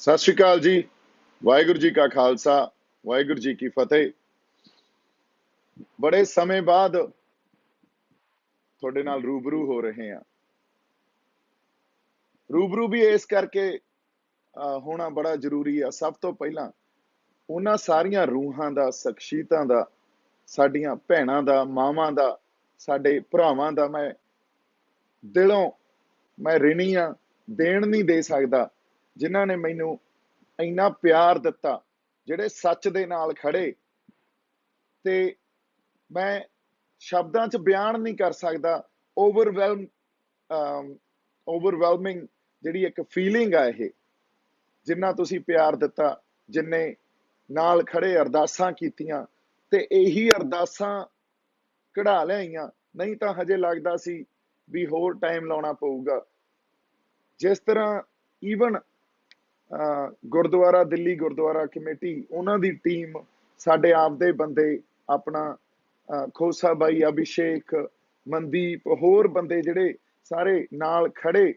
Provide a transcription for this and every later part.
ਸਤਿ ਸ਼੍ਰੀ ਅਕਾਲ ਜੀ। ਵਾਹਿਗੁਰੂ ਜੀ ਕਾ ਖਾਲਸਾ, ਵਾਹਿਗੁਰੂ ਜੀ ਕੀ ਫਤਿਹ। ਬੜੇ ਸਮੇਂ ਬਾਅਦ ਤੁਹਾਡੇ ਨਾਲ ਰੂਬਰੂ ਹੋ ਰਹੇ ਹਾਂ। ਰੂਬਰੂ ਵੀ ਇਸ ਕਰਕੇ ਹੋਣਾ ਬੜਾ ਜ਼ਰੂਰੀ ਆ। ਸਭ ਤੋਂ ਪਹਿਲਾਂ ਉਹਨਾਂ ਸਾਰੀਆਂ ਰੂਹਾਂ ਦਾ, ਸ਼ਖਸੀਅਤਾਂ ਦਾ, ਸਾਡੀਆਂ ਭੈਣਾਂ ਦਾ, ਮਾਵਾਂ ਦਾ, ਸਾਡੇ ਭਰਾਵਾਂ ਦਾ ਮੈਂ ਦਿਲੋਂ ਰਿਣੀ ਆ। ਦੇਣ ਨਹੀਂ ਦੇ ਸਕਦਾ ਜਿਨ੍ਹਾਂ ਨੇ ਮੈਨੂੰ ਇੰਨਾ ਪਿਆਰ ਦਿੱਤਾ, ਜਿਹੜੇ ਸੱਚ ਦੇ ਨਾਲ ਖੜੇ। ਤੇ ਮੈਂ ਸ਼ਬਦਾਂ 'ਚ ਬਿਆਨ ਨਹੀਂ ਕਰ ਸਕਦਾ। ਓਵਰਵੈਲਮਿੰਗ ਜਿਹੜੀ ਇੱਕ ਫੀਲਿੰਗ ਆ, ਇਹ ਜਿੰਨਾ ਤੁਸੀਂ ਪਿਆਰ ਦਿੱਤਾ, ਜਿੰਨੇ ਨਾਲ ਖੜੇ ਅਰਦਾਸਾਂ ਕੀਤੀਆਂ, ਤੇ ਇਹੀ ਅਰਦਾਸਾਂ ਕਢਾ ਲਿਆਈਆਂ। ਨਹੀਂ ਤਾਂ ਹਜੇ ਲੱਗਦਾ ਸੀ ਵੀ ਹੋਰ ਟਾਈਮ ਲਾਉਣਾ ਪਊਗਾ। ਜਿਸ ਤਰ੍ਹਾਂ ਈਵਨ ਗੁਰਦੁਆਰਾ ਦਿੱਲੀ ਗੁਰਦੁਆਰਾ ਕਮੇਟੀ, ਉਹਨਾਂ ਦੀ ਟੀਮ, ਸਾਡੇ ਆਪਦੇ ਬੰਦੇ, ਆਪਣਾ ਖੋਸਾ ਬਾਈ, ਅਭਿਸ਼ੇਕ, ਮਨਦੀਪ, ਹੋਰ ਬੰਦੇ ਜਿਹੜੇ ਸਾਰੇ ਨਾਲ ਖੜੇ,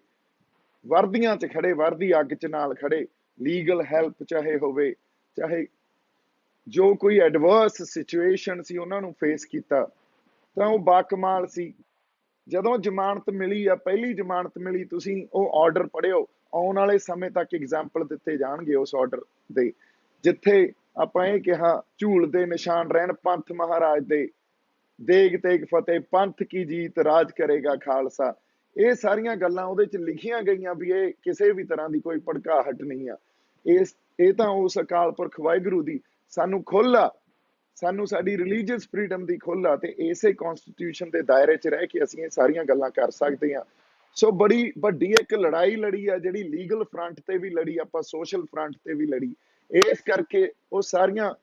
ਵਰਦੀਆਂ 'ਚ ਖੜੇ, ਵਰਦੀ ਅੱਗ 'ਚ ਨਾਲ ਖੜੇ। ਲੀਗਲ ਹੈਲਪ ਚਾਹੇ ਹੋਵੇ, ਚਾਹੇ ਜੋ ਕੋਈ ਐਡਵਰਸ ਸਿਚੁਏਸ਼ਨ ਸੀ ਉਹਨਾਂ ਨੂੰ ਫੇਸ ਕੀਤਾ, ਤਾਂ ਉਹ ਬਾਕਮਾਲ ਸੀ। ਜਦੋਂ ਜ਼ਮਾਨਤ ਮਿਲੀ ਆ, ਪਹਿਲੀ ਜ਼ਮਾਨਤ ਮਿਲੀ, ਤੁਸੀਂ ਉਹ ਆਰਡਰ ਪੜ੍ਹਿਓ। ਆਉਣ ਵਾਲੇ ਸਮੇਂ ਤੱਕ ਐਗਜ਼ਾਮਪਲ ਦਿੱਤੇ ਜਾਣਗੇ ਉਸ ਆਰਡਰ ਦੇ, ਜਿੱਥੇ ਆਪਾਂ ਇਹ ਕਿਹਾ ਝੂਲ ਦੇ ਨਿਸ਼ਾਨ ਰਹਿਣ ਪੰਥ ਮਹਾਰਾਜ ਦੇ, ਦੇਗ ਤੇਗ ਫਤਿਹ, ਪੰਥ ਕੀ ਜੀਤ, ਰਾਜ ਕਰੇਗਾ ਖਾਲਸਾ। ਇਹ ਸਾਰੀਆਂ ਗੱਲਾਂ ਉਹਦੇ 'ਚ ਲਿਖੀਆਂ ਗਈਆਂ ਵੀ ਇਹ ਕਿਸੇ ਵੀ ਤਰ੍ਹਾਂ ਦੀ ਕੋਈ ਭੜਕਾਹਟ ਨਹੀਂ ਆ। ਇਹ ਤਾਂ ਉਸ ਅਕਾਲ ਪੁਰਖ ਵਾਹਿਗੁਰੂ ਦੀ ਸਾਨੂੰ ਖੁੱਲ੍ਹ ਆ, ਸਾਨੂੰ ਸਾਡੀ ਰਿਲੀਜੀਅਸ ਫਰੀਡਮ ਦੀ ਖੁੱਲ੍ਹ ਆ, ਤੇ ਇਸੇ ਕੌਨਸਟੀਟਿਊਸ਼ਨ ਦੇ ਦਾਇਰੇ 'ਚ ਰਹਿ ਕੇ ਅਸੀਂ ਇਹ ਸਾਰੀਆਂ ਗੱਲਾਂ ਕਰ ਸਕਦੇ ਹਾਂ। ਸੋ ਬੜੀ ਵੱਡੀ ਇੱਕ ਲੜਾਈ ਲੜੀ ਆ, ਜਿਹੜੀ ਲੀਗਲ ਫਰੰਟ ਤੇ ਵੀ ਲੜੀ, ਆਪਾਂ ਸੋਸ਼ਲ ਫਰੰਟ ਤੇ ਵੀ ਲੜੀ। ਇਸ ਕਰਕੇ ਉਹ ਸਾਰੀਆਂ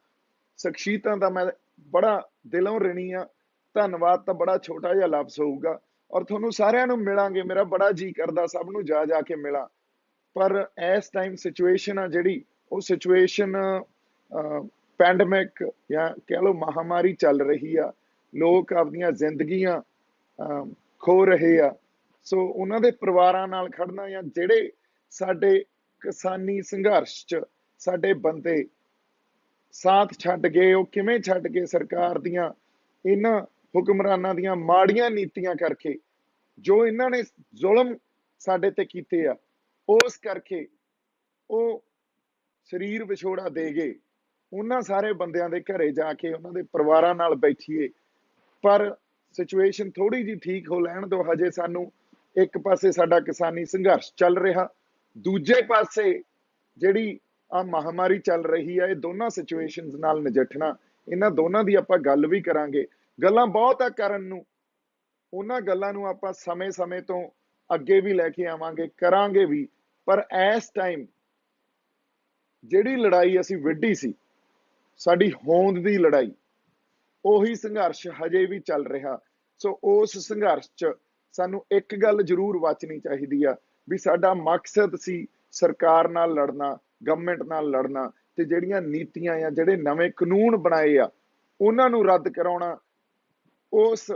ਸ਼ਖਸੀਅਤਾਂ ਦਾ ਮੈਂ ਬੜਾ ਦਿਲੋਂ ਰਿਣੀ ਆ। ਧੰਨਵਾਦ ਤਾਂ ਬੜਾ ਛੋਟਾ ਜਿਹਾ ਲਫ਼ਜ਼ ਹੋਊਗਾ। ਔਰ ਤੁਹਾਨੂੰ ਸਾਰਿਆਂ ਨੂੰ ਮਿਲਾਂਗੇ, ਮੇਰਾ ਬੜਾ ਜੀ ਕਰਦਾ ਸਭ ਨੂੰ ਜਾ ਜਾ ਕੇ ਮਿਲਾਂ। ਪਰ ਇਸ ਟਾਈਮ ਸਿਚੁਏਸ਼ਨ ਆ ਜਿਹੜੀ, ਉਹ ਸਿਚੁਏਸ਼ਨ ਪੈਂਡੇਮਿਕ ਜਾਂ ਕਹਿ ਲਓ ਮਹਾਮਾਰੀ ਚੱਲ ਰਹੀ ਆ। ਲੋਕ ਆਪਣੀਆਂ ਜ਼ਿੰਦਗੀਆਂ ਖੋ ਰਹੇ ਆ। ਸੋ ਉਹਨਾਂ ਦੇ ਪਰਿਵਾਰਾਂ ਨਾਲ ਖੜਨਾ, ਜਾਂ ਜਿਹੜੇ ਸਾਡੇ ਕਿਸਾਨੀ ਸੰਘਰਸ਼ 'ਚ ਸਾਡੇ ਬੰਦੇ ਸਾਥ ਛੱਡ ਗਏ, ਉਹ ਕਿਵੇਂ ਛੱਡ ਗਏ? ਸਰਕਾਰ ਦੀਆਂ ਇਹਨਾਂ ਹੁਕਮਰਾਨਾਂ ਦੀਆਂ ਮਾੜੀਆਂ ਨੀਤੀਆਂ ਕਰਕੇ, ਜੋ ਇਹਨਾਂ ਨੇ ਜ਼ੁਲਮ ਸਾਡੇ ਤੇ ਕੀਤੇ ਆ, ਉਸ ਕਰਕੇ ਉਹ ਸਰੀਰ ਵਿਛੋੜਾ ਦੇ ਗਏ। ਉਹਨਾਂ ਸਾਰੇ ਬੰਦਿਆਂ ਦੇ ਘਰੇ ਜਾ ਕੇ ਉਹਨਾਂ ਦੇ ਪਰਿਵਾਰਾਂ ਨਾਲ ਬੈਠੀਏ। ਪਰ ਸਿਚੁਏਸ਼ਨ ਥੋੜੀ ਜਿਹੀ ਠੀਕ ਹੋ ਲੈਣ ਦਿਓ। ਹਜੇ ਸਾਨੂੰ ਇੱਕ ਪਾਸੇ ਸਾਡਾ ਕਿਸਾਨੀ ਸੰਘਰਸ਼ ਚੱਲ ਰਿਹਾ, ਦੂਜੇ ਪਾਸੇ ਜਿਹੜੀ ਆ ਮਹਾਮਾਰੀ ਚੱਲ ਰਹੀ ਆ। ਇਹ ਦੋਨਾਂ ਸਿਚੁਏਸ਼ਨਸ ਨਾਲ ਨਜਿੱਠਣਾ, ਇਹਨਾਂ ਦੋਨਾਂ ਦੀ ਆਪਾਂ ਗੱਲ ਵੀ ਕਰਾਂਗੇ। ਗੱਲਾਂ ਬਹੁਤ ਆ ਕਰਨ ਨੂੰ, ਉਹਨਾਂ ਗੱਲਾਂ ਨੂੰ ਆਪਾਂ ਸਮੇਂ ਤੋਂ ਅੱਗੇ ਵੀ ਲੈ ਕੇ ਆਵਾਂਗੇ, ਕਰਾਂਗੇ ਵੀ। ਪਰ ਇਸ ਟਾਈਮ ਜਿਹੜੀ ਲੜਾਈ ਅਸੀਂ ਵਿੱਢੀ ਸੀ, ਸਾਡੀ ਹੋਂਦ ਦੀ ਲੜਾਈ, ਉਹੀ ਸੰਘਰਸ਼ ਹਜੇ ਵੀ ਚੱਲ ਰਿਹਾ। ਸੋ ਉਸ ਸੰਘਰਸ਼ 'ਚ ਸਾਨੂੰ ਇੱਕ ਗੱਲ ਜ਼ਰੂਰ ਵਾਚਣੀ ਚਾਹੀਦੀ ਆ ਵੀ ਸਾਡਾ ਮਕਸਦ ਸੀ ਸਰਕਾਰ ਨਾਲ ਲੜਨਾ, ਗਵਰਨਮੈਂਟ ਨਾਲ ਲੜਨਾ, ਤੇ ਜਿਹੜੀਆਂ ਨੀਤੀਆਂ ਆ, ਜਿਹੜੇ ਨਵੇਂ ਕਾਨੂੰਨ ਬਣਾਏ ਆ, ਉਹਨਾਂ ਨੂੰ ਰੱਦ ਕਰਾਉਣਾ, ਉਸ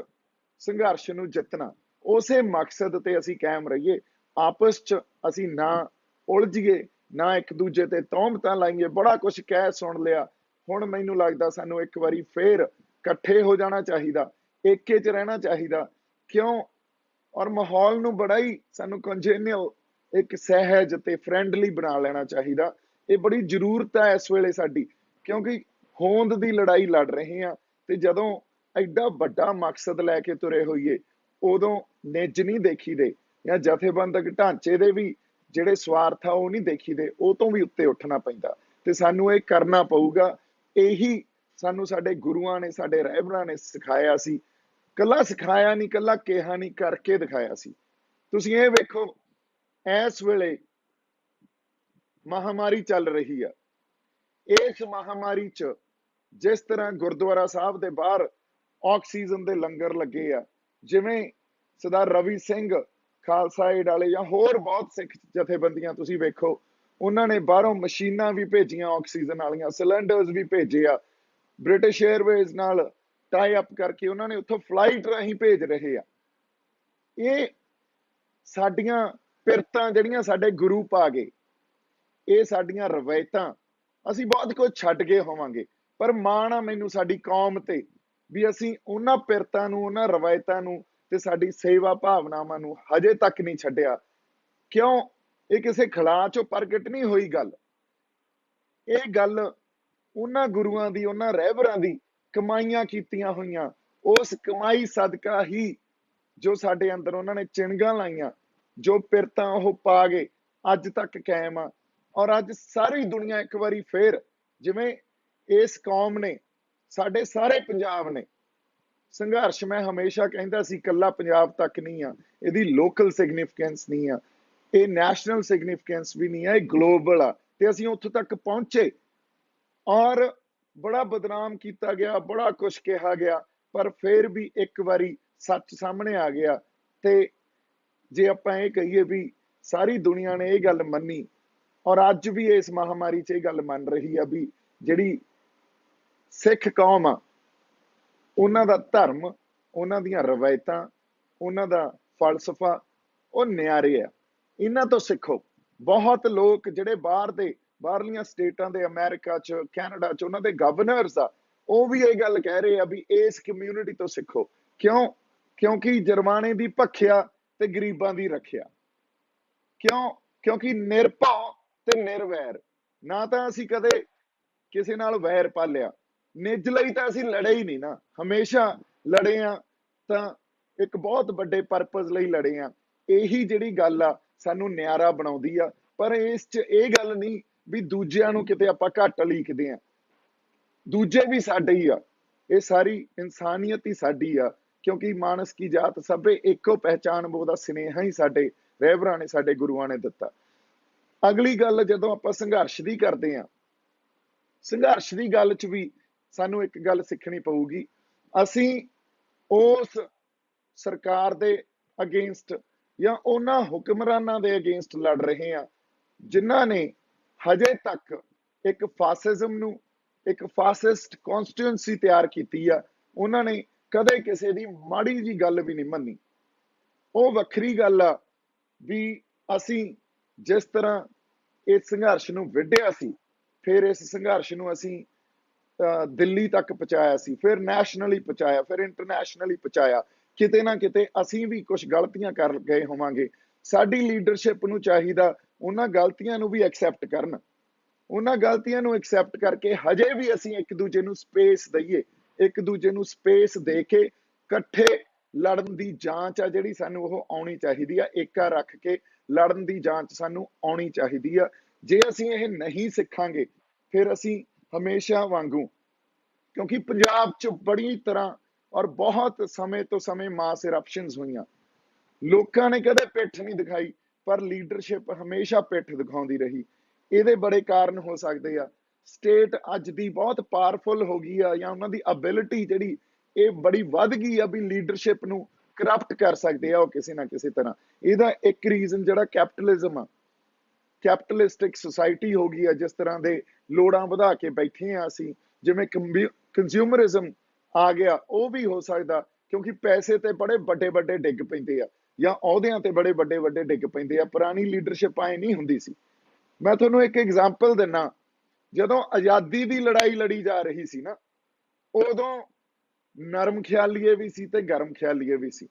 ਸੰਘਰਸ਼ ਨੂੰ ਜਿੱਤਣਾ। ਉਸੇ ਮਕਸਦ ਤੇ ਅਸੀਂ ਕਾਇਮ ਰਹੀਏ। ਆਪਸ 'ਚ ਅਸੀਂ ਨਾ ਉਲਝੀਏ, ਨਾ ਇੱਕ ਦੂਜੇ ਤੇ ਤੌਹਮਤਾਂ ਲਾਈਏ। ਬੜਾ ਕੁਝ ਕਹਿ ਸੁਣ ਲਿਆ, ਹੁਣ ਮੈਨੂੰ ਲੱਗਦਾ ਸਾਨੂੰ ਇੱਕ ਵਾਰੀ ਫੇਰ ਇਕੱਠੇ ਹੋ ਜਾਣਾ ਚਾਹੀਦਾ, ਏਕੇ 'ਚ ਰਹਿਣਾ ਚਾਹੀਦਾ। ਕਿਉਂ? ਔਰ ਮਾਹੌਲ ਨੂੰ ਬੜਾ ਹੀ ਸਾਨੂੰ ਕੰਜੇਨੀਅਲ, ਇੱਕ ਸਹਿਜ ਤੇ ਫਰੈਂਡਲੀ ਬਣਾ ਲੈਣਾ ਚਾਹੀਦਾ। ਇਹ ਬੜੀ ਜ਼ਰੂਰਤ ਹੈ ਇਸ ਵੇਲੇ ਸਾਡੀ, ਕਿਉਂਕਿ ਹੋਂਦ ਦੀ ਲੜਾਈ ਲੜ ਰਹੇ ਹਾਂ। ਤੇ ਜਦੋਂ ਐਡਾ ਵੱਡਾ ਮਕਸਦ ਲੈ ਕੇ ਤੁਰੇ ਹੋਈਏ, ਉਦੋਂ ਨਿੱਜ ਨਹੀਂ ਦੇਖੀਦੇ, ਜਾਂ ਜਥੇਬੰਦਕ ਢਾਂਚੇ ਦੇ ਵੀ ਜਿਹੜੇ ਸਵਾਰਥ ਆ ਉਹ ਨਹੀਂ ਦੇਖੀਦੇ। ਉਹ ਤੋਂ ਵੀ ਉੱਤੇ ਉੱਠਣਾ ਪੈਂਦਾ, ਤੇ ਸਾਨੂੰ ਇਹ ਕਰਨਾ ਪਊਗਾ। ਇਹੀ ਸਾਨੂੰ ਸਾਡੇ ਗੁਰੂਆਂ ਨੇ, ਸਾਡੇ ਰਹਿਬਰਾਂ ਨੇ ਸਿਖਾਇਆ ਸੀ। ਕੱਲਾ ਸਿਖਾਇਆ ਨਹੀਂ, ਕੱਲਾ ਕਿਹਾ ਨਹੀਂ, ਕਰਕੇ ਦਿਖਾਇਆ ਸੀ। ਤੁਸੀਂ ਇਹ ਵੇਖੋ, ਇਸ ਵੇਲੇ ਮਹਾਮਾਰੀ ਚੱਲ ਰਹੀ ਆ। ਇਸ ਮਹਾਮਾਰੀ 'ਚ ਜਿਸ ਤਰ੍ਹਾਂ ਗੁਰਦੁਆਰਾ ਸਾਹਿਬ ਦੇ ਬਾਹਰ ਆਕਸੀਜਨ ਦੇ ਲੰਗਰ ਲੱਗੇ ਆ, ਜਿਵੇਂ ਸਰਦਾਰ ਰਵੀ ਸਿੰਘ ਖਾਲਸਾ ਏਡ ਵਾਲੇ ਜਾਂ ਹੋਰ ਬਹੁਤ ਸਿੱਖ ਜਥੇਬੰਦੀਆਂ, ਤੁਸੀਂ ਵੇਖੋ ਉਹਨਾਂ ਨੇ ਬਾਹਰੋਂ ਮਸ਼ੀਨਾਂ ਵੀ ਭੇਜੀਆਂ, ਆਕਸੀਜਨ ਵਾਲੀਆਂ, ਸਿਲੰਡਰਸ ਵੀ ਭੇਜੇ ਆ। ਬ੍ਰਿਟਿਸ਼ ਏਅਰਵੇਜ਼ ਨਾਲ ਟਾਈ ਅਪ ਕਰਕੇ ਉਹਨਾਂ ਨੇ ਉੱਥੋਂ ਫਲਾਈਟ ਰਾਹੀਂ ਭੇਜ ਰਹੇ ਆ। ਇਹ ਸਾਡੀਆਂ ਪਿਰਤਾਂ ਜਿਹੜੀਆਂ ਸਾਡੇ ਗੁਰੂ ਪਾ ਗਏ, ਇਹ ਸਾਡੀਆਂ ਰਵਾਇਤਾਂ, ਅਸੀਂ ਬਹੁਤ ਕੁਝ ਛੱਡ ਗਏ ਹੋਵਾਂਗੇ, ਪਰ ਮਾਣ ਆ ਮੈਨੂੰ ਸਾਡੀ ਕੌਮ ਤੇ ਵੀ ਅਸੀਂ ਉਹਨਾਂ ਪਿਰਤਾਂ ਨੂੰ, ਉਹਨਾਂ ਰਵਾਇਤਾਂ ਨੂੰ ਤੇ ਸਾਡੀ ਸੇਵਾ ਭਾਵਨਾਵਾਂ ਨੂੰ ਹਜੇ ਤੱਕ ਨਹੀਂ ਛੱਡਿਆ। ਕਿਉਂ? ਇਹ ਕਿਸੇ ਖਿਲਾਅ ਚੋਂ ਪ੍ਰਗਟ ਨਹੀਂ ਹੋਈ ਗੱਲ। ਇਹ ਗੱਲ ਉਹਨਾਂ ਗੁਰੂਆਂ ਦੀ, ਉਹਨਾਂ ਰਹਿਬਰਾਂ ਦੀ ਕਮਾਈਆਂ ਕੀਤੀਆਂ ਹੋਈਆਂ, ਉਸ ਕਮਾਈ ਸਦਕਾ ਹੀ ਜੋ ਸਾਡੇ ਅੰਦਰ ਉਹਨਾਂ ਨੇ ਚਿਣਗਾਂ ਲਾਈਆਂ, ਜੋ ਪਿਰਤਾਂ ਉਹ ਪਾ ਗਏ, ਅੱਜ ਤੱਕ ਕਾਇਮ ਆ। ਔਰ ਅੱਜ ਸਾਰੀ ਦੁਨੀਆ ਇੱਕ ਵਾਰੀ ਫੇਰ, ਜਿਵੇਂ ਇਸ ਕੌਮ ਨੇ, ਸਾਡੇ ਸਾਰੇ ਪੰਜਾਬ ਨੇ ਸੰਘਰਸ਼, ਮੈਂ ਹਮੇਸ਼ਾ ਕਹਿੰਦਾ ਸੀ ਇਕੱਲਾ ਪੰਜਾਬ ਤੱਕ ਨਹੀਂ ਆ, ਇਹਦੀ ਲੋਕਲ ਸਿਗਨੀਫੀਕੈਂਸ ਨਹੀਂ ਆ, ਇਹ ਨੈਸ਼ਨਲ ਸਿਗਨੀਫੀਕੈਂਸ ਵੀ ਨਹੀਂ ਆ, ਇਹ ਗਲੋਬਲ ਆ। ਤੇ ਅਸੀਂ ਉੱਥੋਂ ਤੱਕ ਪਹੁੰਚੇ ਔਰ ਬੜਾ ਬਦਨਾਮ ਕੀਤਾ ਗਿਆ, ਬੜਾ ਕੁਝ ਕਿਹਾ ਗਿਆ, ਪਰ ਫਿਰ ਵੀ ਇੱਕ ਵਾਰੀ ਸੱਚ ਸਾਹਮਣੇ ਆ ਗਿਆ। ਤੇ ਜੇ ਆਪਾਂ ਇਹ ਕਹੀਏ ਵੀ ਸਾਰੀ ਦੁਨੀਆ ਨੇ ਇਹ ਗੱਲ ਮੰਨੀ, ਔਰ ਅੱਜ ਵੀ ਇਸ ਮਹਾਮਾਰੀ 'ਚ ਇਹ ਗੱਲ ਮੰਨ ਰਹੀ ਆ ਵੀ ਜਿਹੜੀ ਸਿੱਖ ਕੌਮ ਆ, ਉਹਨਾਂ ਦਾ ਧਰਮ, ਉਹਨਾਂ ਦੀਆਂ ਰਵਾਇਤਾਂ, ਉਹਨਾਂ ਦਾ ਫਲਸਫਾ ਉਹ ਨਿਆਰੇ ਆ। ਇਹਨਾਂ ਤੋਂ ਸਿੱਖੋ। ਬਹੁਤ ਲੋਕ ਜਿਹੜੇ ਬਾਹਰਲੀਆਂ ਸਟੇਟਾਂ ਦੇ, ਅਮਰੀਕਾ 'ਚ, ਕੈਨੇਡਾ 'ਚ, ਉਹਨਾਂ ਦੇ ਗਵਰਨਰਸ ਆ, ਉਹ ਵੀ ਇਹ ਗੱਲ ਕਹਿ ਰਹੇ ਆ ਵੀ ਇਸ ਕਮਿਊਨਿਟੀ ਤੋਂ ਸਿੱਖੋ। ਕਿਉਂ? ਕਿਉਂਕਿ ਜਰਮਾਨੇ ਦੀ ਭਖਿਆ ਤੇ ਗਰੀਬਾਂ ਦੀ ਰੱਖਿਆ। ਕਿਉਂ? ਕਿਉਂਕਿ ਨਿਰਭਉ ਤੇ ਨਿਰਵੈਰ। ਨਾ ਤਾਂ ਅਸੀਂ ਕਦੇ ਕਿਸੇ ਨਾਲ ਵੈਰ ਪਾਲਿਆ, ਨਿੱਜ ਲਈ ਤਾਂ ਅਸੀਂ ਲੜੇ ਹੀ ਨਹੀਂ ਨਾ, ਹਮੇਸ਼ਾ ਲੜੇ ਆ ਤਾਂ ਇੱਕ ਬਹੁਤ ਵੱਡੇ ਪਰਪਸ ਲਈ ਲੜੇ ਆ। ਇਹੀ ਜਿਹੜੀ ਗੱਲ ਆ ਸਾਨੂੰ ਨਿਆਰਾ ਬਣਾਉਂਦੀ ਆ। ਪਰ ਇਸ 'ਚ ਇਹ ਗੱਲ ਨਹੀਂ ਵੀ ਦੂਜਿਆਂ ਨੂੰ ਕਿਤੇ ਆਪਾਂ ਘੱਟ ਲਿਖਦੇ ਆ, ਦੂਜੇ ਵੀ ਸਾਡੇ ਹੀ ਆ, ਇਹ ਸਾਰੀ ਇਨਸਾਨੀਅਤ ਹੀ ਸਾਡੀ ਆ। ਕਿਉਂਕਿ ਮਾਨਸ ਕੀ ਜਾਤ ਸਭੇ ਇੱਕੋ ਪਹਿਚਾਨ, ਉਹਦਾ ਸੁਨੇਹਾ ਹੀ ਸਾਡੇ ਰਹਿਬਰਾਂ ਨੇ, ਸਾਡੇ ਗੁਰੂਆਂ ਨੇ ਦਿੱਤਾ। ਅਗਲੀ ਗੱਲ, ਜਦੋਂ ਆਪਾਂ ਸੰਘਰਸ਼ ਦੀ ਕਰਦੇ ਆ, ਸੰਘਰਸ਼ ਦੀ ਗੱਲ 'ਚ ਵੀ ਸਾਨੂੰ ਇੱਕ ਗੱਲ ਸਿੱਖਣੀ ਪਊਗੀ। ਅਸੀਂ ਉਸ ਸਰਕਾਰ ਦੇ ਅਗੇਂਸਟ ਜਾਂ ਉਹਨਾਂ ਹੁਕਮਰਾਨਾਂ ਦੇ ਅਗੇਂਸਟ ਲੜ ਰਹੇ ਆ ਜਿਨ੍ਹਾਂ ਨੇ ਹਜੇ ਤੱਕ ਇੱਕ ਫਾਸਿਜ਼ਮ ਨੂੰ, ਇੱਕ ਫਾਸਿਸਟ ਕਨਸਟੀਟਿਊਂਸੀ ਤਿਆਰ ਕੀਤੀ ਆ। ਉਹਨਾਂ ਨੇ ਕਦੇ ਕਿਸੇ ਦੀ ਮਾੜੀ ਜੀ ਗੱਲ ਵੀ ਨਹੀਂ ਮੰਨੀ। ਉਹ ਵੱਖਰੀ ਗੱਲ ਆ ਵੀ ਅਸੀਂ ਜਿਸ ਤਰ੍ਹਾਂ ਇਸ ਸੰਘਰਸ਼ ਨੂੰ ਵਿੱਢਿਆ ਸੀ, ਫਿਰ ਇਸ ਸੰਘਰਸ਼ ਨੂੰ ਅਸੀਂ ਦਿੱਲੀ ਤੱਕ ਪਹੁੰਚਾਇਆ ਸੀ, ਫਿਰ ਨੈਸ਼ਨਲੀ ਪਹੁੰਚਾਇਆ, ਫਿਰ ਇੰਟਰਨੈਸ਼ਨਲੀ ਪਹੁੰਚਾਇਆ। ਕਿਤੇ ਨਾ ਕਿਤੇ ਅਸੀਂ ਵੀ ਕੁਝ ਗਲਤੀਆਂ ਕਰ ਗਏ ਹੋਵਾਂਗੇ। ਸਾਡੀ ਲੀਡਰਸ਼ਿਪ ਨੂੰ ਚਾਹੀਦਾ ਉਹਨਾਂ ਗਲਤੀਆਂ ਨੂੰ ਵੀ ਐਕਸੈਪਟ ਕਰਨ, ਉਹਨਾਂ ਗਲਤੀਆਂ ਨੂੰ ਐਕਸੈਪਟ ਕਰਕੇ ਹਜੇ ਵੀ ਅਸੀਂ ਇੱਕ ਦੂਜੇ ਨੂੰ ਸਪੇਸ ਦਈਏ, ਇੱਕ ਦੂਜੇ ਨੂੰ ਸਪੇਸ ਦੇ ਕੇ ਇਕੱਠੇ ਲੜਨ ਦੀ ਜਾਂਚ ਆ ਜਿਹੜੀ ਸਾਨੂੰ ਉਹ ਆਉਣੀ ਚਾਹੀਦੀ ਆ। ਏਕਾ ਰੱਖ ਕੇ ਲੜਨ ਦੀ ਜਾਂਚ ਸਾਨੂੰ ਆਉਣੀ ਚਾਹੀਦੀ ਆ। ਜੇ ਅਸੀਂ ਇਹ ਨਹੀਂ ਸਿੱਖਾਂਗੇ ਫਿਰ ਅਸੀਂ ਹਮੇਸ਼ਾ ਵਾਂਗੂ, ਕਿਉਂਕਿ ਪੰਜਾਬ 'ਚ ਬੜੀ ਤਰ੍ਹਾਂ ਔਰ ਬਹੁਤ ਸਮੇਂ ਤੋਂ ਸਮੇਂ ਮਾਸ ਇਰਪਸ਼ਨਸ ਹੋਈਆਂ, ਲੋਕਾਂ ਨੇ ਕਦੇ ਪਿੱਠ ਨਹੀਂ ਦਿਖਾਈ, ਪਰ ਲੀਡਰਸ਼ਿਪ ਹਮੇਸ਼ਾ ਪਿੱਠ ਦਿਖਾਉਂਦੀ ਰਹੀ। ਇਹਦੇ ਬੜੇ ਕਾਰਨ ਹੋ ਸਕਦੇ ਆ। ਸਟੇਟ ਅੱਜ ਦੀ ਬਹੁਤ ਪਾਵਰਫੁਲ ਹੋ ਗਈ ਆ, ਜਾਂ ਉਹਨਾਂ ਦੀ ਐਬਿਲਿਟੀ ਜਿਹੜੀ ਇਹ ਬੜੀ ਵੱਧ ਗਈ ਆ ਵੀ ਲੀਡਰਸ਼ਿਪ ਨੂੰ ਕਰਪਟ ਕਰ ਸਕਦੇ ਆ ਉਹ ਕਿਸੇ ਨਾ ਕਿਸੇ ਤਰ੍ਹਾਂ। ਇਹਦਾ ਇੱਕ ਰੀਜ਼ਨ ਜਿਹੜਾ ਕੈਪੀਟਲਿਜ਼ਮ ਆ, ਕੈਪੀਟਲਿਸਟਿਕ ਸੁਸਾਇਟੀ ਹੋ ਗਈ ਆ, ਜਿਸ ਤਰ੍ਹਾਂ ਦੇ ਲੋੜਾਂ ਵਧਾ ਕੇ ਬੈਠੇ ਆ ਅਸੀਂ, ਜਿਵੇਂ ਕੰਜ਼ਿਊਮਰਿਜ਼ਮ ਆ ਗਿਆ, ਉਹ ਵੀ ਹੋ ਸਕਦਾ ਕਿਉਂਕਿ ਪੈਸੇ ਤੇ ਬੜੇ ਵੱਡੇ ਵੱਡੇ ਡਿੱਗ ਪੈਂਦੇ ਆ, ਜਾਂ ਅਹੁਦਿਆਂ ਤੇ ਬੜੇ ਵੱਡੇ ਵੱਡੇ ਡਿੱਗ ਪੈਂਦੇ ਆ। ਪੁਰਾਣੀ ਲੀਡਰਸ਼ਿਪ ਐ ਨਹੀਂ ਹੁੰਦੀ ਸੀ। ਮੈਂ ਤੁਹਾਨੂੰ ਇੱਕ ਐਗਜ਼ਾਮਪਲ ਦਿੰਨਾ, ਜਦੋਂ ਆਜ਼ਾਦੀ ਦੀ ਲੜਾਈ ਲੜੀ ਜਾ ਰਹੀ ਸੀ ਨਾ, ਉਦੋਂ ਨਰਮ ਖਿਆਲੀਏ ਵੀ ਸੀ ਤੇ ਗਰਮ ਖਿਆਲੀਏ ਵੀ ਸੀ।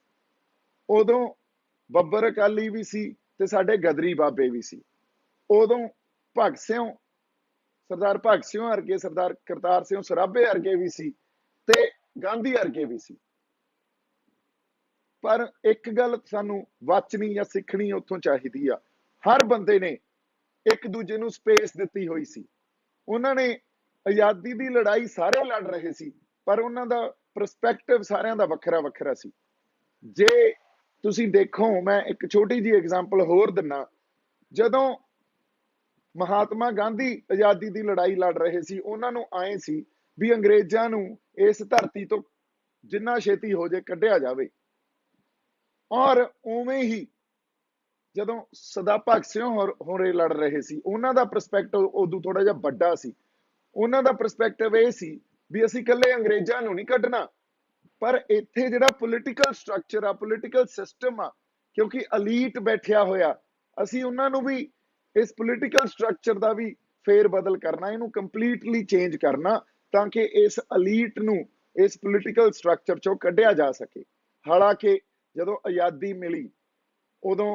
ਉਦੋਂ ਬੱਬਰ ਅਕਾਲੀ ਵੀ ਸੀ ਤੇ ਸਾਡੇ ਗਦਰੀ ਬਾਬੇ ਵੀ ਸੀ। ਉਦੋਂ ਭਗਤ ਸਿੰਘ, ਸਰਦਾਰ ਭਗਤ ਸਿੰਘ ਵਰਗੇ, ਸਰਦਾਰ ਕਰਤਾਰ ਸਿੰਘ ਸਰਾਭੇ ਵਰਗੇ ਵੀ ਸੀ ਤੇ ਗਾਂਧੀ ਵਰਗੇ ਵੀ ਸੀ। ਪਰ ਇੱਕ ਗੱਲ ਸਾਨੂੰ ਵਾਚਣੀ ਜਾਂ ਸਿੱਖਣੀ ਉੱਥੋਂ ਚਾਹੀਦੀ ਆ, ਹਰ ਬੰਦੇ ਨੇ ਇੱਕ ਦੂਜੇ ਨੂੰ ਸਪੇਸ ਦਿੱਤੀ ਹੋਈ ਸੀ। ਉਹਨਾਂ ਨੇ ਆਜ਼ਾਦੀ ਦੀ ਲੜਾਈ ਸਾਰੇ ਲੜ ਰਹੇ ਸੀ, ਪਰ ਉਹਨਾਂ ਦਾ ਪਰਸਪੈਕਟਿਵ ਸਾਰਿਆਂ ਦਾ ਵੱਖਰਾ ਵੱਖਰਾ ਸੀ। ਜੇ ਤੁਸੀਂ ਦੇਖੋ, ਮੈਂ ਇੱਕ ਛੋਟੀ ਜਿਹੀ ਐਗਜ਼ਾਮਪਲ ਹੋਰ ਦਿੰਨਾ, ਜਦੋਂ ਮਹਾਤਮਾ ਗਾਂਧੀ ਆਜ਼ਾਦੀ ਦੀ ਲੜਾਈ ਲੜ ਰਹੇ ਸੀ, ਉਹਨਾਂ ਨੂੰ ਆਏ ਸੀ ਵੀ ਅੰਗਰੇਜ਼ਾਂ ਨੂੰ ਇਸ ਧਰਤੀ ਤੋਂ ਜਿੰਨਾ ਛੇਤੀ ਹੋ ਜੇ ਕੱਢਿਆ ਜਾਵੇ। ਔਰ ਉਵੇਂ ਹੀ ਜਦੋਂ ਸਦਾ ਭਗਤ ਸਿੰਘ ਹੋਰੇ ਲੜ ਰਹੇ ਸੀ, ਉਹਨਾਂ ਦਾ ਪਰਸਪੈਕਟਿਵ ਉਦੋਂ ਥੋੜਾ ਜਿਹਾ ਵੱਡਾ ਸੀ। ਉਹਨਾਂ ਦਾ ਪਰਸਪੈਕਟਿਵ ਇਹ ਸੀ ਵੀ ਅਸੀਂ ਇਕੱਲੇ ਅੰਗਰੇਜ਼ਾਂ ਨੂੰ ਨਹੀਂ ਕੱਢਣਾ, ਪਰ ਇੱਥੇ ਜਿਹੜਾ ਪੋਲੀਟੀਕਲ ਸਟਰਕਚਰ ਆ, ਪੋਲੀਟੀਕਲ ਸਿਸਟਮ ਆ, ਕਿਉਂਕਿ ਅਲੀਟ ਬੈਠਿਆ ਹੋਇਆ, ਅਸੀਂ ਉਹਨਾਂ ਨੂੰ ਵੀ इस पोलिटिकल स्ट्रक्चर का भी फेर बदल करना, इनू कंप्लीटली चेंज करना, ताकि इस अलीट नू इस पोलिटिकल स्ट्रक्चर चो कढ़िया जा सके। हालांकि जदों आज़ादी मिली उदों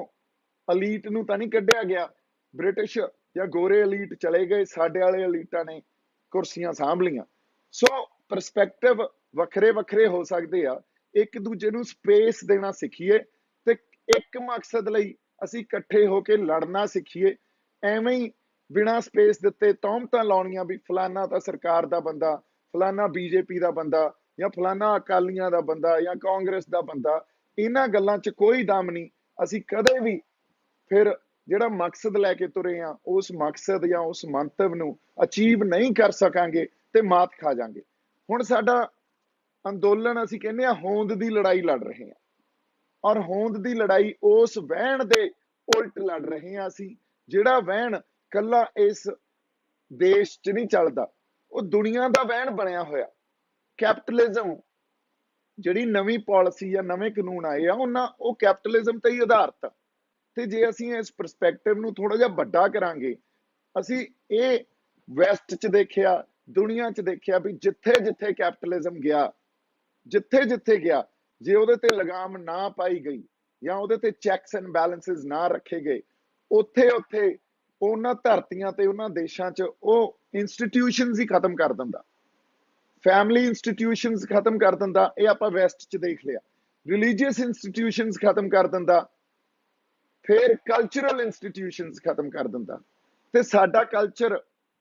अलीट नू तां नहीं कढ़िया गया, ब्रिटिश या गोरे अलीट चले गए, साडे वाले अलीटां ने कुर्सियां सांभ लियां। सो परस्पैक्टिव वखरे वखरे हो सकते आ, एक दूजे नू स्पेस देना सीखीए ते एक मकसद लई असीं इकट्ठे होके लड़ना सीखीए। एवें ही बिना स्पेस दिते तौहमतां लाउणियां भी फलाना तां सरकार दा बंदा, फलाना बीजेपी दा बंदा, या फलाना अकालियां दा बंदा, या कांग्रेस दा बंदा, इन्हां गल्लां च कोई दम नहीं। असीं कदे भी फिर ਜਿਹੜਾ मकसद लैके तुरे आ उस मकसद या उस मंतव नू अचीव नहीं कर सकांगे ते मात खा जांगे। हुण साडा अंदोलन असीं कहने आ होंद दी लड़ाई लड़ रहे हैं, और होंद दी लड़ाई उस वहण दे उल्ट लड़ रहे हैं असीं, जिहड़ा वहण कल्ला इस देश च नहीं चलदा, वो दुनिया दा वहण बनिया होया। कैपिटलिज्म ਜਿਹੜੀ ਨਵੀਂ ਪਾਲਿਸੀ ਜਾਂ ਨਵੇਂ ਕਾਨੂੰਨ ਆਏ ਆ ਉਹਨਾਂ ਉਹ ਕੈਪੀਟਲਿਜ਼ਮ ਤੇ ਹੀ ਆਧਾਰਿਤ ਆ। ਤੇ ਜੇ ਅਸੀਂ ਇਸ ਪਰਸਪੈਕਟਿਵ ਨੂੰ ਥੋੜਾ ਜਿਹਾ ਵੱਡਾ ਕਰਾਂਗੇ, ਅਸੀਂ ਇਹ ਵੈਸਟ ਚ ਦੇਖਿਆ, ਦੁਨੀਆ ਚ ਦੇਖਿਆ ਵੀ ਜਿੱਥੇ ਜਿੱਥੇ ਕੈਪੀਟਲਿਜ਼ਮ ਗਿਆ, ਜਿੱਥੇ ਜਿੱਥੇ ਗਿਆ, ਜੇ ਉਹਦੇ ਤੇ ਲਗਾਮ ਨਾ ਪਾਈ ਗਈ ਜਾਂ ਉਹਦੇ ਤੇ ਚੈਕਸ ਐਂਡ ਬੈਲੈਂਸਿਸ ਨਾ ਰੱਖੇ ਗਏ, ਉੱਥੇ ਉੱਥੇ ਉਹਨਾਂ ਧਰਤੀਆਂ ਤੇ ਉਹਨਾਂ ਦੇਸ਼ਾਂ ਚ ਉਹ ਇੰਸਟੀਟਿਊਸ਼ਨਸ ਹੀ ਖਤਮ ਕਰ ਦਿੰਦਾ। फैमिली इंस्टीट्यूशनस खत्म कर दिंदा, ये आपां वैस्ट च देख लिया। रिलीजियस इंस्टीट्यूशनस खत्म कर दिंदा, फिर कल्चरल इंस्टीट्यूशनस खत्म कर दिंदा। ते साडा कल्चर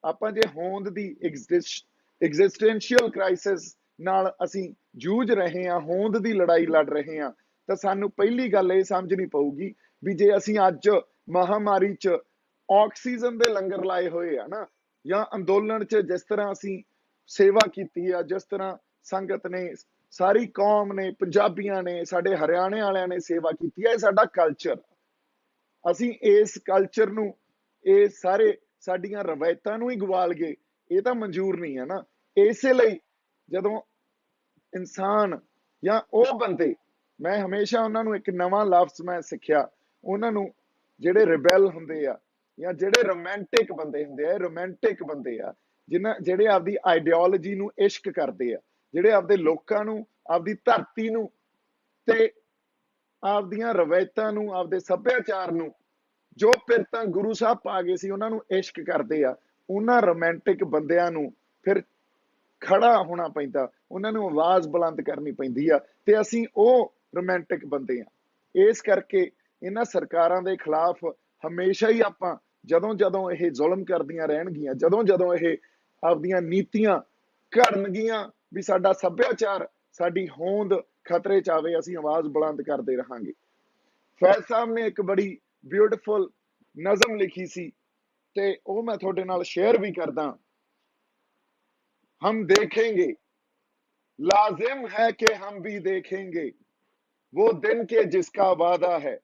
आपां जे होंद दी एग्जिस्टेंशियल क्राइसिस नाल असीं जूझ रहे हैं, होंद दी लड़ाई लड़ रहे हैं, तो सानू पहली गल ये समझनी पऊगी भी जे असीं अज महामारी च ऑक्सीजन दे लंगर लाए होए आ ना, या अंदोलन च जिस तरह असीं सेवा की, जिस तरह संगत ने, सारी कौम ने, पंजाबियां ने, साडे हरियाणे वालियां ने सेवा की है, साडा कल्चर। असीं इस कल्चर नू, ये सारे साडियां रवायतां नू ही गवाल गए, ये तां मंजूर नहीं है ना। इसे लई जदों इंसान या वो बंदे, मैं हमेशा उन्हां नू एक नवां लफ्ज मैं सिक्ख्या, उन्हां नू जिहड़े रिबेल हुंदे आ या जिहड़े रोमांटिक बंदे हुंदे आ, रोमांटिक बंदे आ जिन्हां जिहड़े आपदी आइडियोलॉजी नू इश्क करदे आ, जिहड़े आपदे लोकां नू, आपदी धरती नू ते आपदियां रवायतां नू, आपदे सभ्याचार नू, जो पिरतां गुरु साहब पा गए सी उन्हां नू इश्क करदे आ, उन्हां रोमांटिक बंदियां नू फिर खड़ा होना पैंदा, उन्हां नू आवाज़ बुलंद करनी पैंदी आ, ते असीं ओ रोमांटिक बंदे आ। इस करके इन्हां सरकारां दे खिलाफ हमेशा ही आपां जदों जदों ये जुल्म करदियां रहणगियां, जदों जदों ये आपदियां नीतियां घड़नगियां भी साडा सभ्याचार, साडी होंद खतरे च आवे, असीं आवाज़ बुलंद करदे रहांगे। फैज साहब ने एक बड़ी ब्यूटीफुल नज़म लिखी सी, ते ओ मैं तुहाडे नाल शेयर भी करदा। हम देखेंगे, लाजिम है कि हम भी देखेंगे वो दिन के जिसका वादा है,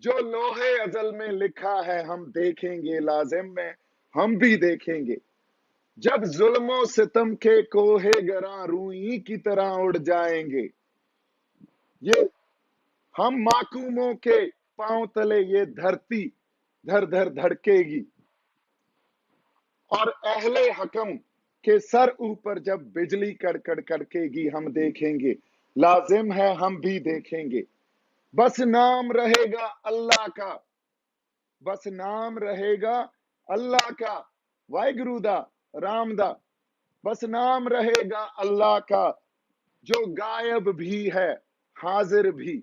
जो लोहे अजल में लिखा है हम देखेंगे, लाजिम में हम भी देखेंगे। जब जुल्मों सितम के कोहे गरा रूई की तरह उड़ जाएंगे, ये हम माकूमों के पांव तले ये धरती धर धर धड़केगी, और अहले हकम के सर ऊपर जब बिजली कड़कड़ कड़केगी, हम देखेंगे, लाजिम है हम भी देखेंगे। बस नाम रहेगा अल्लाह का, बस नाम रहेगा अल्लाह का, वाहिगुरू दा, राम दा, बस नाम रहेगा अल्लाह का, जो गायब भी है हाजिर भी,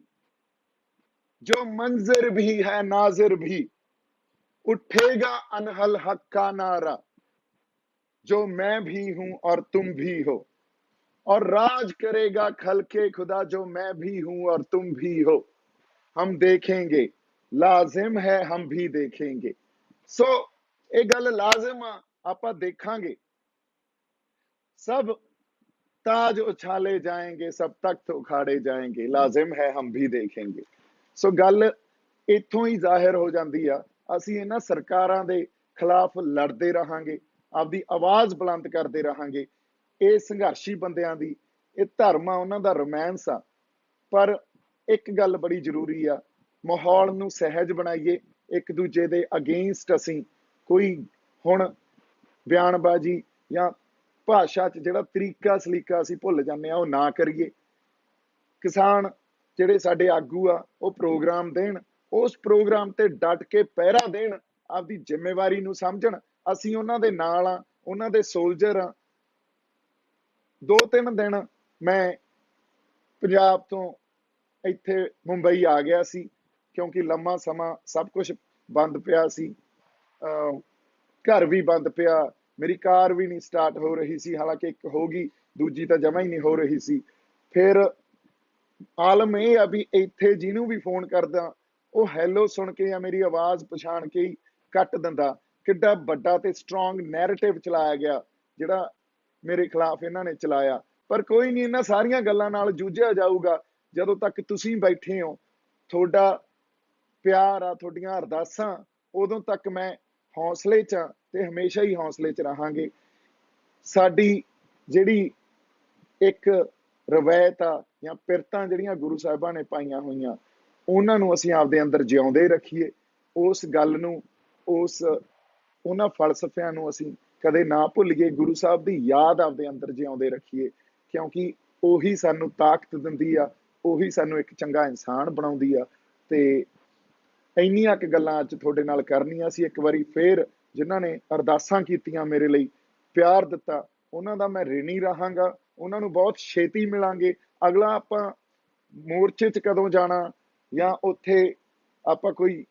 जो मंजिर भी है नाजिर भी, उठेगा अनहल हक का नारा, जो मैं भी हूं और तुम भी हो, और राज करेगा खलके खुदा, जो मैं भी हूं और तुम भी हो। हम देखेंगे, लाजिम है हम भी देखेंगे। सो ये गल लाजिम आ, आपां देखांगे। सब ताज उछाले जाएंगे, सब तख्त उखाड़े जाएंगे, लाजिम है हम भी देखेंगे। सो गल इत्थों ही जाहिर हो जाती आ, असीं इन्हां सरकारां दे खिलाफ लड़ते रहांगे, आपदी आवाज़ बुलंद करते रहांगे। ये संघर्षी बंदियां दी, ये धर्म आ, उन्हां दा रोमांस आ, पर एक गल बड़ी जरूरी आ, माहौल नूं सहज बनाइए, एक दूजे दे अगेंस्ट असीं कोई हुण बयानबाजी या भाषा च जिहड़ा तरीका सलीका असीं भुल जाने आ, ओह ना करिए। किसान ਜਿਹੜੇ ਸਾਡੇ ਆਗੂ ਆ ਉਹ ਪ੍ਰੋਗਰਾਮ ਦੇਣ, ਉਸ ਪ੍ਰੋਗਰਾਮ ਤੇ ਡਟ ਕੇ ਪਹਿਰਾ ਦੇਣ, ਆਪਦੀ ਜ਼ਿੰਮੇਵਾਰੀ ਨੂੰ ਸਮਝਣ। ਅਸੀਂ ਉਹਨਾਂ ਦੇ ਨਾਲ ਆ, ਉਹਨਾਂ ਦੇ ਸੋਲਜਰ ਆ। 2-3 ਦਿਨ ਮੈਂ ਪੰਜਾਬ ਤੋਂ ਇੱਥੇ ਮੁੰਬਈ ਆ ਗਿਆ ਸੀ, ਕਿਉਂਕਿ ਲੰਮਾ ਸਮਾਂ ਸਭ ਕੁਝ ਬੰਦ ਪਿਆ ਸੀ। ਘਰ ਵੀ ਬੰਦ ਪਿਆ, ਮੇਰੀ ਕਾਰ ਵੀ ਨਹੀਂ ਸਟਾਰਟ ਹੋ ਰਹੀ ਸੀ, ਹਾਲਾਂਕਿ ਇੱਕ ਹੋ ਗਈ, ਦੂਜੀ ਤਾਂ ਜਮਾ ਹੀ ਨਹੀਂ ਹੋ ਰਹੀ ਸੀ। ਫਿਰ ਆਲਮ ਇਹ ਆ ਵੀ ਇੱਥੇ ਜਿਹਨੂੰ ਵੀ ਫੋਨ ਕਰਦਾ ਉਹ ਹੈਲੋ ਸੁਣ ਕੇ ਜਾਂ ਮੇਰੀ ਆਵਾਜ਼ ਪਛਾਣ ਕੇ ਹੀ ਕੱਟ ਦਿੰਦਾ। ਕਿੱਡਾ ਵੱਡਾ ਤੇ ਸਟਰੋਂਗ ਨੈਰੇਟਿਵ ਚਲਾਇਆ ਗਿਆ ਜਿਹੜਾ ਮੇਰੇ ਖਿਲਾਫ ਇਹਨਾਂ ਨੇ ਚਲਾਇਆ। ਪਰ ਕੋਈ ਨਹੀਂ, ਇਹਨਾਂ ਸਾਰੀਆਂ ਗੱਲਾਂ ਨਾਲ ਜੂਝਿਆ ਜਾਊਗਾ ਜਦੋਂ ਤੱਕ ਤੁਸੀਂ ਬੈਠੇ ਹੋ। ਤੁਹਾਡਾ ਪਿਆਰ ਆ, ਤੁਹਾਡੀਆਂ ਅਰਦਾਸਾਂ, ਉਦੋਂ ਤੱਕ ਮੈਂ ਹੌਸਲੇ 'ਚ ਆ ਤੇ ਹਮੇਸ਼ਾ ਹੀ ਹੌਸਲੇ 'ਚ ਰਹਾਂਗੇ। ਸਾਡੀ ਜਿਹੜੀ ਇੱਕ ਰਵਾਇਤ ਆ ਜਾਂ ਪਿਰਤਾਂ ਜਿਹੜੀਆਂ ਗੁਰੂ ਸਾਹਿਬਾਂ ਨੇ ਪਾਈਆਂ ਹੋਈਆਂ, ਉਹਨਾਂ ਨੂੰ ਅਸੀਂ ਆਪਦੇ ਅੰਦਰ ਜਿਉਂਦੇ ਰੱਖੀਏ। ਉਸ ਗੱਲ ਨੂੰ, ਉਹਨਾਂ ਫਲਸਫਿਆਂ ਨੂੰ ਅਸੀਂ ਕਦੇ ਨਾ ਭੁੱਲੀਏ। ਗੁਰੂ ਸਾਹਿਬ ਦੀ ਯਾਦ ਆਪਦੇ ਅੰਦਰ ਜਿਉਂਦੇ ਰੱਖੀਏ, ਕਿਉਂਕਿ ਉਹੀ ਸਾਨੂੰ ਤਾਕਤ ਦਿੰਦੀ ਆ, ਉਹੀ ਸਾਨੂੰ ਇੱਕ ਚੰਗਾ ਇਨਸਾਨ ਬਣਾਉਂਦੀ ਆ। ਤੇ ਇੰਨੀਆਂ ਕੁ ਗੱਲਾਂ ਅੱਜ ਤੁਹਾਡੇ ਨਾਲ ਕਰਨੀਆਂ ਸੀ। ਇੱਕ ਵਾਰੀ ਫੇਰ ਜਿਨ੍ਹਾਂ ਨੇ ਅਰਦਾਸਾਂ ਕੀਤੀਆਂ, ਮੇਰੇ ਲਈ ਪਿਆਰ ਦਿੱਤਾ, ਉਹਨਾਂ ਦਾ ਮੈਂ ਰਿਣੀ ਰਹਾਂਗਾ। ਉਹਨਾਂ ਨੂੰ ਬਹੁਤ ਛੇਤੀ ਮਿਲਾਂਗੇ। ਅਗਲਾ ਆਪਾਂ ਮੋਰਚੇ 'ਚ ਕਦੋਂ ਜਾਣਾ ਜਾਂ ਉੱਥੇ ਆਪਾਂ ਕੋਈ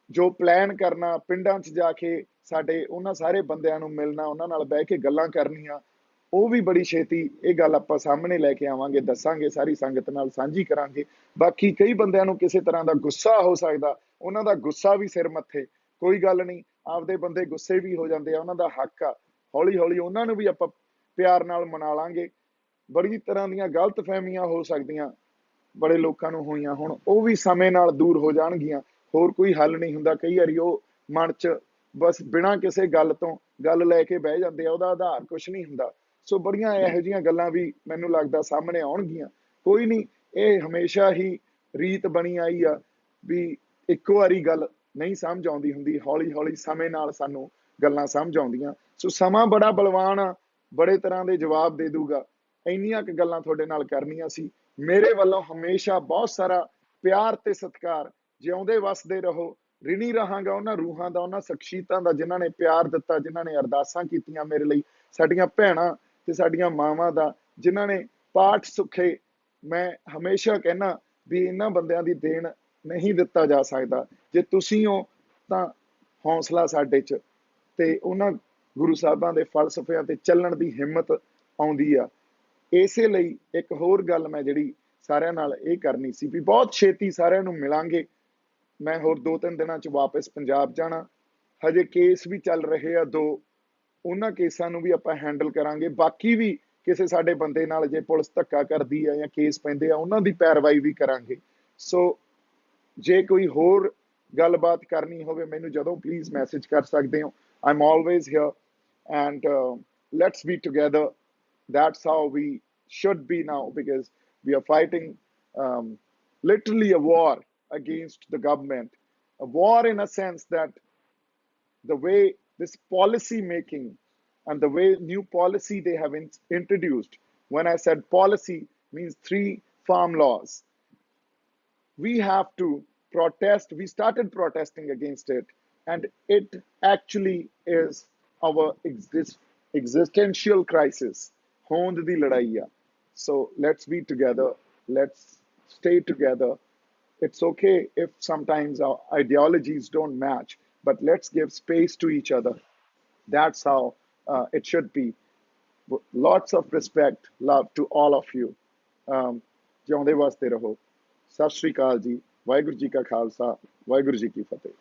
ਜੋ ਪਲਾਨ ਕਰਨਾ, ਪਿੰਡਾਂ 'ਚ ਜਾ ਕੇ ਸਾਡੇ ਉਹਨਾਂ ਸਾਰੇ ਬੰਦਿਆਂ ਨੂੰ ਮਿਲਣਾ, ਉਹਨਾਂ ਨਾਲ ਬਹਿ ਕੇ ਗੱਲਾਂ ਕਰਨੀਆਂ, ਉਹ ਵੀ ਬੜੀ ਛੇਤੀ ਇਹ ਗੱਲ ਆਪਾਂ ਸਾਹਮਣੇ ਲੈ ਕੇ ਆਵਾਂਗੇ, ਦੱਸਾਂਗੇ, ਸਾਰੀ ਸੰਗਤ ਨਾਲ ਸਾਂਝੀ ਕਰਾਂਗੇ। ਬਾਕੀ ਕਈ ਬੰਦਿਆਂ ਨੂੰ ਕਿਸੇ ਤਰ੍ਹਾਂ ਦਾ ਗੁੱਸਾ ਹੋ ਸਕਦਾ, ਉਹਨਾਂ ਦਾ ਗੁੱਸਾ ਵੀ ਸਿਰ ਮੱਥੇ, ਕੋਈ ਗੱਲ ਨਹੀਂ। ਆਪਦੇ ਬੰਦੇ ਗੁੱਸੇ ਵੀ ਹੋ ਜਾਂਦੇ ਆ, ਉਹਨਾਂ ਦਾ ਹੱਕ ਆ। ਹੌਲੀ ਹੌਲੀ ਉਹਨਾਂ ਨੂੰ ਵੀ ਆਪਾਂ ਪਿਆਰ ਨਾਲ ਮਨਾ ਲਾਂਗੇ। ਬੜੀ ਤਰ੍ਹਾਂ ਦੀਆਂ ਗਲਤ ਫਹਿਮੀਆਂ ਹੋ ਸਕਦੀਆਂ, ਬੜੇ ਲੋਕਾਂ ਨੂੰ ਹੋਈਆਂ, ਹੁਣ ਉਹ ਵੀ ਸਮੇਂ ਨਾਲ ਦੂਰ ਹੋ ਜਾਣਗੀਆਂ। ਹੋਰ ਕੋਈ ਹੱਲ ਨਹੀਂ ਹੁੰਦਾ। ਕਈ ਵਾਰੀ ਉਹ ਮਨ 'ਚ ਬਸ ਬਿਨਾਂ ਕਿਸੇ ਗੱਲ ਤੋਂ ਗੱਲ ਲੈ ਕੇ ਬਹਿ ਜਾਂਦੇ ਆ, ਉਹਦਾ ਆਧਾਰ ਕੁਛ ਨਹੀਂ ਹੁੰਦਾ। ਸੋ ਬੜੀਆਂ ਇਹੋ ਜਿਹੀਆਂ ਗੱਲਾਂ ਵੀ ਮੈਨੂੰ ਲੱਗਦਾ ਸਾਹਮਣੇ ਆਉਣਗੀਆਂ। ਕੋਈ ਨਹੀਂ, ਇਹ ਹਮੇਸ਼ਾ ਹੀ ਰੀਤ ਬਣੀ ਆਈ ਆ ਵੀ ਇੱਕੋ ਵਾਰੀ ਗੱਲ ਨਹੀਂ ਸਮਝ ਆਉਂਦੀ ਹੁੰਦੀ, ਹੌਲੀ ਹੌਲੀ ਸਮੇਂ ਨਾਲ ਸਾਨੂੰ ਗੱਲਾਂ ਸਮਝ ਆਉਂਦੀਆਂ। ਸੋ ਸਮਾਂ ਬੜਾ ਬਲਵਾਨ ਆ, ਬੜੇ ਤਰ੍ਹਾਂ ਦੇ ਜਵਾਬ ਦੇ ਦੂਗਾ। ਇੰਨੀਆਂ ਕੁ ਗੱਲਾਂ ਤੁਹਾਡੇ ਨਾਲ ਕਰਨੀਆਂ ਸੀ। ਮੇਰੇ ਵੱਲੋਂ ਹਮੇਸ਼ਾ ਬਹੁਤ ਸਾਰਾ ਪਿਆਰ ਤੇ ਸਤਿਕਾਰ। ਜਿਉਂਦੇ ਵਸਦੇ ਰਹੋ। ਰਿਣੀ ਰਹਾਂਗਾ ਉਹਨਾਂ ਰੂਹਾਂ ਦਾ, ਉਹਨਾਂ ਸ਼ਖਸੀਅਤਾਂ ਦਾ ਜਿਨ੍ਹਾਂ ਨੇ ਪਿਆਰ ਦਿੱਤਾ, ਜਿਨ੍ਹਾਂ ਨੇ ਅਰਦਾਸਾਂ ਕੀਤੀਆਂ ਮੇਰੇ ਲਈ, ਸਾਡੀਆਂ ਭੈਣਾਂ ਤੇ ਸਾਡੀਆਂ ਮਾਵਾਂ ਦਾ, ਜਿਨ੍ਹਾਂ ਨੇ ਪਾਠ ਸੁੱਖੇ। ਮੈਂ ਹਮੇਸ਼ਾ ਕਹਿਣਾ ਵੀ ਇਹਨਾਂ ਬੰਦਿਆਂ ਦੀ ਦੇਣ ਨਹੀਂ ਦਿੱਤਾ ਜਾ ਸਕਦਾ। ਜੇ ਤੁਸੀਂ ਹੋ ਤਾਂ ਹੌਸਲਾ ਸਾਡੇ 'ਚ ਤੇ ਉਹਨਾਂ ਗੁਰੂ ਸਾਹਿਬਾਂ ਦੇ ਫਲਸਫਿਆਂ ਤੇ ਚੱਲਣ ਦੀ ਹਿੰਮਤ ਆਉਂਦੀ ਆ। ਇਸੇ ਲਈ ਇੱਕ ਹੋਰ ਗੱਲ ਮੈਂ ਜਿਹੜੀ ਸਾਰਿਆਂ ਨਾਲ ਇਹ ਕਰਨੀ ਸੀ ਵੀ ਬਹੁਤ ਛੇਤੀ ਸਾਰਿਆਂ ਨੂੰ ਮਿਲਾਂਗੇ। ਮੈਂ ਹੋਰ 2-3 ਦਿਨਾਂ 'ਚ ਵਾਪਸ ਪੰਜਾਬ ਜਾਣਾ। ਹਜੇ ਕੇਸ ਵੀ ਚੱਲ ਰਹੇ ਆ 2, ਉਹਨਾਂ ਕੇਸਾਂ ਨੂੰ ਵੀ ਆਪਾਂ ਹੈਂਡਲ ਕਰਾਂਗੇ। ਬਾਕੀ ਵੀ ਕਿਸੇ ਸਾਡੇ ਬੰਦੇ ਨਾਲ ਜੇ ਪੁਲਿਸ ਧੱਕਾ ਕਰਦੀ ਆ ਜਾਂ ਕੇਸ ਪੈਂਦੇ ਆ, ਉਹਨਾਂ ਦੀ ਪੈਰਵਾਈ ਵੀ ਕਰਾਂਗੇ। ਸੋ ਜੇ ਕੋਈ ਹੋਰ ਗੱਲਬਾਤ ਕਰਨੀ ਹੋਵੇ ਮੈਨੂੰ ਜਦੋਂ ਪਲੀਜ਼ ਮੈਸੇਜ ਕਰ ਸਕਦੇ ਹੋ। I'm always here and let's be together. That's how we should be now, because we are fighting literally a war against the government. A war in a sense that the way this policy making and the way new policy they have introduced. When I said policy, means 3 farm laws. We have to protest. We started protesting against it, and it actually is our existential crisis. Hond di ladai hai. So let's be together. Let's stay together. It's okay if sometimes our ideologies don't match, but let's give space to each other. That's how it should be. Lots of respect, love to all of you. ਜਿਉਂਦੇ ਵਾਸਤੇ ਰਹੋ। ਸਤਿ ਸ਼੍ਰੀ ਅਕਾਲ ਜੀ। ਵਾਹਿਗੁਰੂ ਜੀ ਕਾ ਖਾਲਸਾ, ਵਾਹਿਗੁਰੂ ਜੀ ਕੀ ਫਤਿਹ।